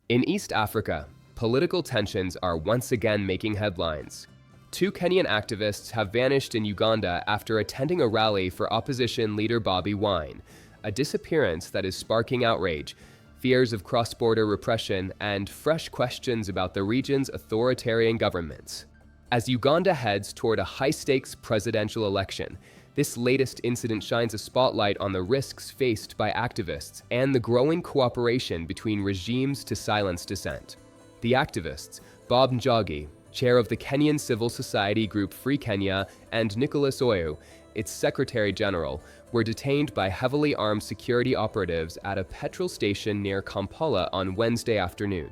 In East Africa, political tensions are once again making headlines. Two Kenyan activists have vanished in Uganda after attending a rally for opposition leader Bobi Wine, a disappearance that is sparking outrage, fears of cross-border repression, and fresh questions about the region's authoritarian governments. As Uganda heads toward a high-stakes presidential election, this latest incident shines a spotlight on the risks faced by activists and the growing cooperation between regimes to silence dissent. The activists, Bob Njagi, chair of the Kenyan civil society group Free Kenya, and Nicholas Oyoo, its secretary general, were detained by heavily armed security operatives at a petrol station near Kampala on Wednesday afternoon.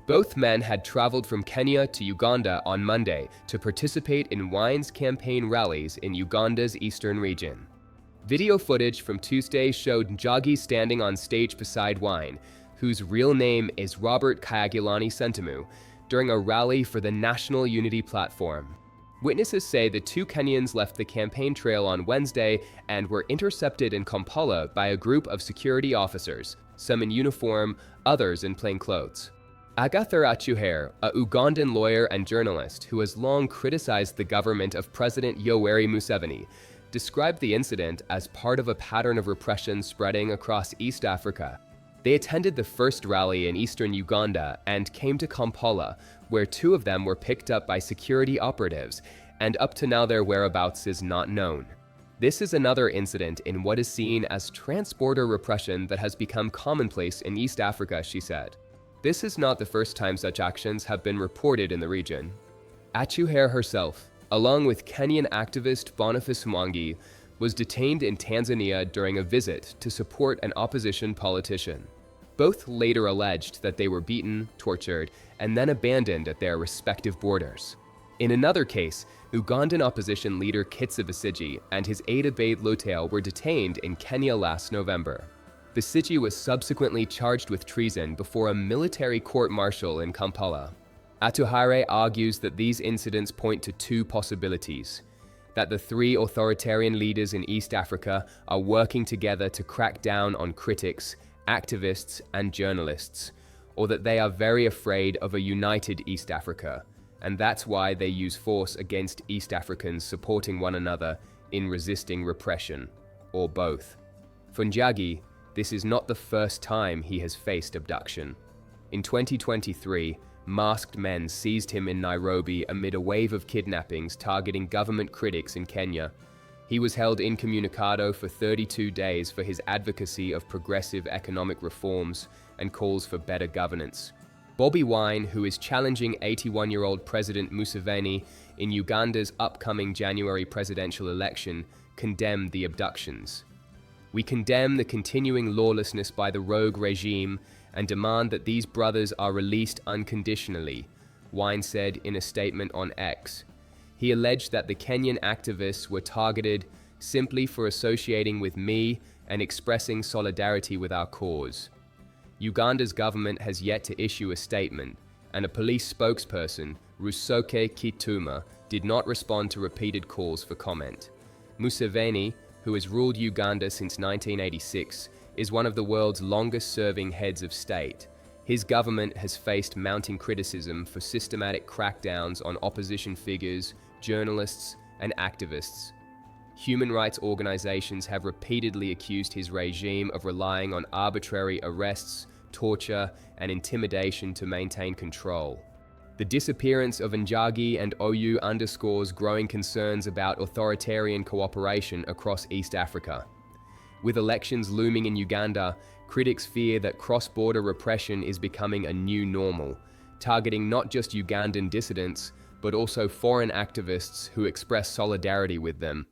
Both men had traveled from Kenya to Uganda on Monday to participate in Wine's campaign rallies in Uganda's eastern region. Video footage from Tuesday showed Njagi standing on stage beside Wine, whose real name is Robert Kyagulanyi Ssentamu, during a rally for the National Unity Platform. Witnesses say the two Kenyans left the campaign trail on Wednesday and were intercepted in Kampala by a group of security officers, some in uniform, others in plain clothes. Agatha Achuhere, a Ugandan lawyer and journalist who has long criticized the government of President Yoweri Museveni, described the incident as part of a pattern of repression spreading across East Africa. They attended the first rally in eastern Uganda and came to Kampala, where two of them were picked up by security operatives, and up to now their whereabouts is not known. This is another incident in what is seen as transborder repression that has become commonplace in East Africa, she said. This is not the first time such actions have been reported in the region. Achuhere herself, along with Kenyan activist Boniface Mwangi, was detained in Tanzania during a visit to support an opposition politician. Both later alleged that they were beaten, tortured, and then abandoned at their respective borders. In another case, Ugandan opposition leader Kizza Besigye and his aide Abeid Lutale were detained in Kenya last November. Besigye was subsequently charged with treason before a military court-martial in Kampala. Atuhaire argues that these incidents point to two possibilities: that the three authoritarian leaders in East Africa are working together to crack down on critics, activists, and journalists, or that they are very afraid of a united East Africa, and that's why they use force against East Africans supporting one another in resisting repression, or both. For Njagi, this is not the first time he has faced abduction. In 2023, masked men seized him in Nairobi amid a wave of kidnappings targeting government critics in Kenya. He was held incommunicado for 32 days for his advocacy of progressive economic reforms and calls for better governance. Bobi Wine, who is challenging 81-year-old President Museveni in Uganda's upcoming January presidential election, condemned the abductions. "We condemn the continuing lawlessness by the rogue regime and demand that these brothers are released unconditionally," Wine said in a statement on X. He alleged that the Kenyan activists were targeted simply for associating with me and expressing solidarity with our cause. Uganda's government has yet to issue a statement, and a police spokesperson, Rusoke Kituma, did not respond to repeated calls for comment. Museveni, who has ruled Uganda since 1986, is one of the world's longest-serving heads of state. His government has faced mounting criticism for systematic crackdowns on opposition figures, journalists, and activists. Human rights organizations have repeatedly accused his regime of relying on arbitrary arrests, torture, and intimidation to maintain control. The disappearance of Njagi and Oyoo underscores growing concerns about authoritarian cooperation across East Africa. With elections looming in Uganda, critics fear that cross-border repression is becoming a new normal, targeting not just Ugandan dissidents, but also foreign activists who express solidarity with them.